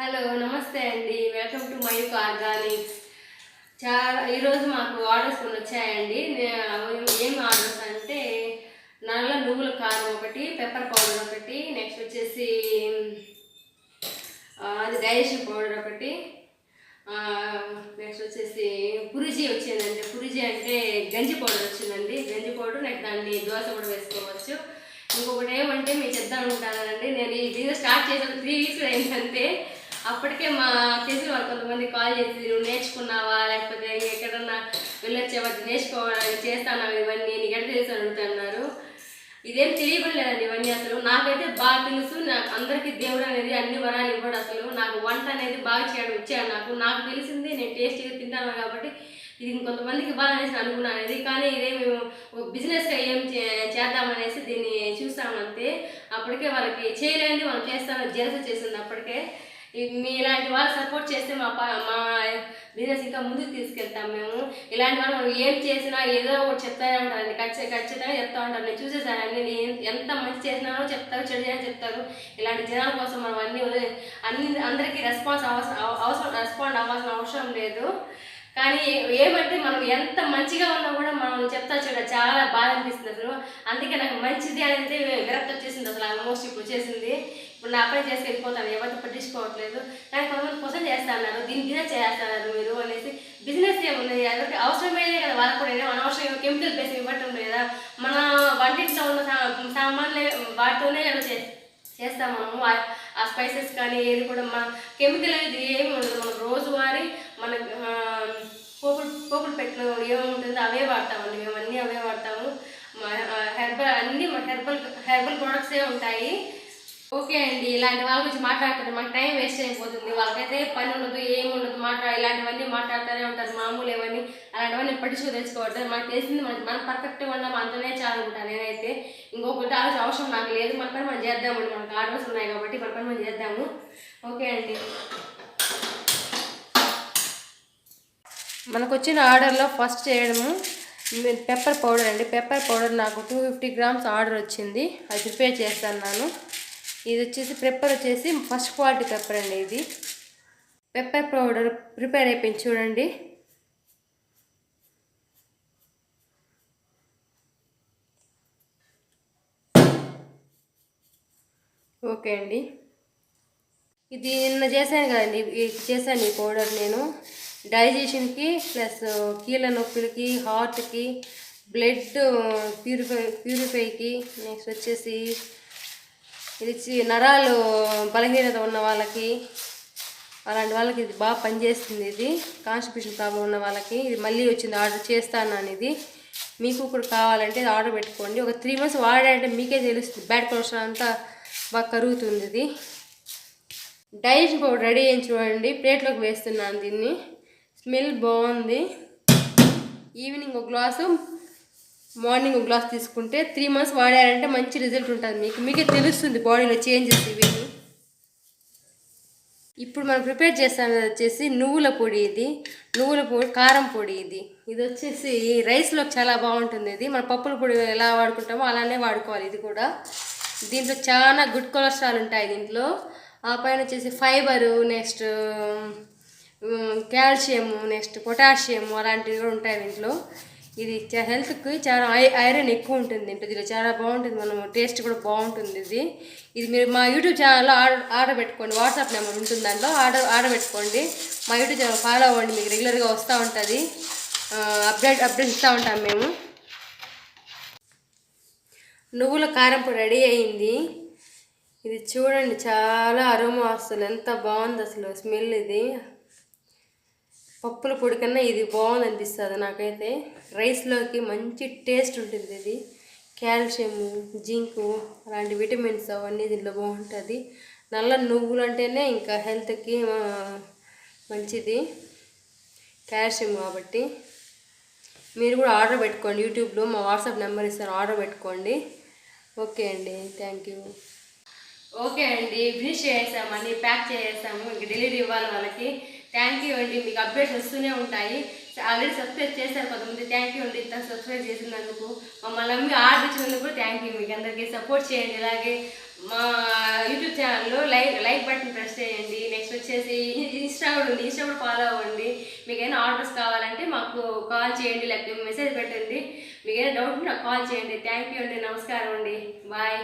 Hello నమస్తే అండి, welcome to Mayukh Organics. ఈరోజు మాకు ఆర్డర్స్ కొన్ని వచ్చాయండి. ఏం ఆర్డర్స్ అంటే నల్ల నువ్వుల కారం ఒకటి, పెప్పర్ పౌడర్ ఒకటి, నెక్స్ట్ వచ్చేసి అది డైజెషన్ పౌడర్ ఒకటి, నెక్స్ట్ వచ్చేసి పురిజీ వచ్చిందండి. పురిజీ అంటే గంజి పౌడర్ వచ్చిందండి. గంజి పౌడర్ నెక్స్ట్ దాన్ని దోశ కూడా వేసుకోవచ్చు. ఇంకొకటి ఏమంటే మీకు చెప్దాం అనుకుంటానండి, నేను ఈ బిజినెస్ స్టార్ట్ చేసిన 3 వీక్స్ అయిందంటే అప్పటికే మా తెలిసిన వాళ్ళు కొంతమంది కాల్ చేసి నువ్వు నేర్చుకున్నావా, లేకపోతే ఎక్కడన్నా వెళ్ళొచ్చావా, నేర్చుకోవడానికి చేస్తాను ఇవన్నీ నీకు ఎక్కడ తెలుసు అడుగుతున్నారు. ఇదేం తెలియబడలేదండి ఇవన్నీ. అసలు నాకైతే బాగా తెలుసు. నాకు అందరికీ దేవుడు అనేది అన్ని వరాలు ఇవ్వడు. అసలు నాకు వంట అనేది బాగా చేయడం వచ్చాడు. నాకు తెలిసింది నేను టేస్ట్గా తింటాను కాబట్టి ఇది ఇంకొంతమందికి బాగా అనేసి అనుకున్నాను అనేది. కానీ ఇదే మేము బిజినెస్గా ఏం చేద్దామనేసి దీన్ని చూస్తామంతే. అప్పటికే వాళ్ళకి చేయలేని మనం చేస్తామని జలస చేసింది. అప్పటికే మీ ఇలాంటి వాళ్ళు సపోర్ట్ చేస్తే మా బిజినెస్ ఇంకా ముందుకు తీసుకెళ్తాం మేము. ఇలాంటి వాళ్ళు మనం ఏం చేసినా ఏదో ఒకటి చెప్తానే ఉంటారండి. ఖచ్చితంగా చెప్తా ఉంటారు. నేను చూసేసానండి, నేను ఎంత మంచి చేసినానో చెప్తారు, చెడు చేసినా చెప్తారు. ఇలాంటి జనాల కోసం మనం అందరికీ రెస్పాండ్ అవ్వాల్సిన అవసరం లేదు. కానీ ఏమంటే మనం ఎంత మంచిగా ఉన్నా కూడా మనం చెప్తా చూడ చాలా బాధ అనిపిస్తుంది అసలు. అందుకే నాకు మంచిది అనేది విరక్తి వచ్చేసింది అసలు. ఆల్మోస్ట్ ఇప్పుడు వచ్చేసింది. ఇప్పుడు నా అప్లై చేసి వెళ్ళిపోతాను, ఎవరితో పట్టించుకోవట్లేదు. కానీ కొంతమంది కోసం చేస్తున్నారు, దీని బిజినెస్ చేస్తున్నారు మీరు అనేసి. బిజినెస్ ఏముంది, ఎవరికి అవసరమైనదే కదా వాళ్ళకు కూడా. అనవసరం కెమికల్ బేస్ ఇవ్వటం లేదా, మన వంటింట్లో ఉన్న సామాన్లు వాటితోనే చేస్తాం మనము. ఆ స్పైసెస్ కానీ ఏది కూడా మన కెమికల్ అనేది ఏమి ఉండదు. మనం రోజువారీ మన పోపులు పెట్టిన ఏముంటుందో అవే వాడతామండి. మేము అన్నీ అవే వాడతాము. హెర్బల్ ప్రొడక్ట్సే ఉంటాయి. ఓకే అండి, ఇలాంటి వాళ్ళ గురించి మాట్లాడుతుంటే మాకు టైం వేస్ట్ అయిపోతుంది. వాళ్ళకైతే పని ఉండదు, ఏమి ఉండదు, ఇలాంటివన్నీ మాట్లాడుతూనే ఉంటారు. మామూలు ఏమని అలాంటివన్నీ పట్టించుకో తెలుసుకోవద్దు. మనకు తెలిసింది మనం పర్ఫెక్ట్గా ఉన్నాం అంతనే చాలనుకుంటాను నేనైతే. ఇంకొకటి ఆలోచన అవసరం నాకు లేదు. మన పని మనం చేద్దామండి. మనకు ఆర్డర్స్ ఉన్నాయి కాబట్టి మన పని మనం చేద్దాము. ఓకే అండి. మనకు వచ్చిన ఆర్డర్లో ఫస్ట్ చేయడము పెప్పర్ పౌడర్ అండి. పెప్పర్ పౌడర్ నాకు 250 గ్రామ్స్ ఆర్డర్ వచ్చింది. అది ప్రిపేర్ చేస్తాను. ఇది వచ్చేసి పెప్పర్ వచ్చేసి ఫస్ట్ క్వాలిటీ పెప్పర్ అండి. ఇది పెప్పర్ పౌడర్ ప్రిపేర్ అయిపోయింది చూడండి. ఓకే అండి, ఇది నిన్న చేశాను కదండి. చేశాను ఈ పౌడర్ నేను డైజెషన్కి, ప్లస్ కీళ్ళ నొప్పులకి, హార్ట్కి, బ్లడ్ ప్యూరిఫైకి, నెక్స్ట్ వచ్చేసి ఇది నరాలు బలహీనత ఉన్న వాళ్ళకి, అలాంటి వాళ్ళకి ఇది బాగా పనిచేస్తుంది. ఇది కాన్స్టిపేషన్ ప్రాబ్లం ఉన్న వాళ్ళకి ఇది మళ్ళీ వచ్చింది. ఆర్డర్ చేస్తాను. ఇది మీకు కూడా కావాలంటే ఇది ఆర్డర్ పెట్టుకోండి. ఒక 3 months వాడారంటే మీకే తెలుస్తుంది. బ్యాడ్ కొలెస్ట్రాల్ అంతా బాగా కరుగుతుంది. ఇది డైజెషన్ పౌడర్ రెడీ అయ్యి చూడండి. ప్లేట్లోకి వేస్తున్నాను దీన్ని. స్మెల్ బాగుంది. ఈవినింగ్ ఒక గ్లాసు, మార్నింగ్ ఒక గ్లాస్ తీసుకుంటే 3 months వాడారంటే మంచి రిజల్ట్ ఉంటుంది. మీకే తెలుస్తుంది బాడీలో చేంజెస్ ఇవన్నీ. ఇప్పుడు మనం ప్రిపేర్ చేస్తాం వచ్చేసి నువ్వుల పొడి. ఇది నువ్వుల పొడి, కారం పొడి. ఇది వచ్చేసి రైస్లోకి చాలా బాగుంటుంది. ఇది మన పప్పుల పొడి ఎలా వాడుకుంటామో అలానే వాడుకోవాలి. ఇది కూడా దీంట్లో చాలా గుడ్ కొలెస్ట్రాల్ ఉంటాయి దీంట్లో. ఆ పైన వచ్చేసి fibre, next calcium, next potassium అలాంటివి కూడా ఉంటాయి దీంట్లో. ఇది హెల్త్కి చాలా ఐరన్ ఎక్కువ ఉంటుంది దీంట్లో. దీంట్లో చాలా బాగుంటుంది. మనం టేస్ట్ కూడా బాగుంటుంది. ఇది మీరు మా యూట్యూబ్ ఛానల్లో ఆర్డర్ పెట్టుకోండి. వాట్సాప్ నెంబర్ ఉంటుంది, దాంట్లో ఆర్డర్ పెట్టుకోండి. మా యూట్యూబ్ ఛానల్ ఫాలో అవ్వండి, మీకు రెగ్యులర్గా వస్తూ ఉంటుంది. అప్డేట్ ఇస్తూ ఉంటాం మేము. నువ్వుల కారం పొడి రెడీ అయింది. ఇది చూడండి, చాలా అరోమా అసలు ఎంత బాగుంది అసలు స్మెల్. ఇది పప్పుల పొడి కన్నా ఇది బాగుంది అనిపిస్తుంది నాకైతే. రైస్లోకి మంచి టేస్ట్ ఉంటుంది. ఇది కాల్షియము, జింకు అలాంటి విటమిన్స్ అవన్నీ దీంట్లో బాగుంటుంది. నల్ల నువ్వులు అంటేనే ఇంకా హెల్త్కి మంచిది, కాల్షియం కాబట్టి. మీరు కూడా ఆర్డర్ పెట్టుకోండి. యూట్యూబ్లో మా వాట్సాప్ నెంబర్ ఇస్తాను, ఆర్డర్ పెట్టుకోండి. ఓకే అండి, థ్యాంక్ యూ. ఓకే అండి, ఫినిష్ చేసామండి, ప్యాక్ చేసేసాము. ఇంక డెలివరీ ఇవ్వాలి వాళ్ళకి. థ్యాంక్ యూ అండి. మీకు అప్డేట్స్ వస్తూనే ఉంటాయి. ఆల్రెడీ సబ్స్క్రైబ్ చేశారు కొంతమంది. థ్యాంక్ యూ అండి, ఇంత సబ్స్క్రైబ్ చేసినందుకు. మమ్మల్ని నమ్మి ఆర్డర్ ఇచ్చినందుకు కూడా థ్యాంక్ యూ. మీకు అందరికీ సపోర్ట్ చేయండి. అలాగే మా యూట్యూబ్ ఛానల్లో లైక్ బటన్ ప్రెస్ చేయండి. నెక్స్ట్ వచ్చి వచ్చేసి ఇన్స్టా కూడా ఉంది, ఇన్స్టా కూడా ఫాలో అవ్వండి. మీకు ఏమైనా ఆర్డర్స్ కావాలంటే మాకు కాల్ చేయండి, లేకపోతే మెసేజ్ పెట్టండి. మీకు ఏమైనా డౌట్ ఉంటే నాకు కాల్ చేయండి. థ్యాంక్ యూ అండి, నమస్కారం అండి, బాయ్.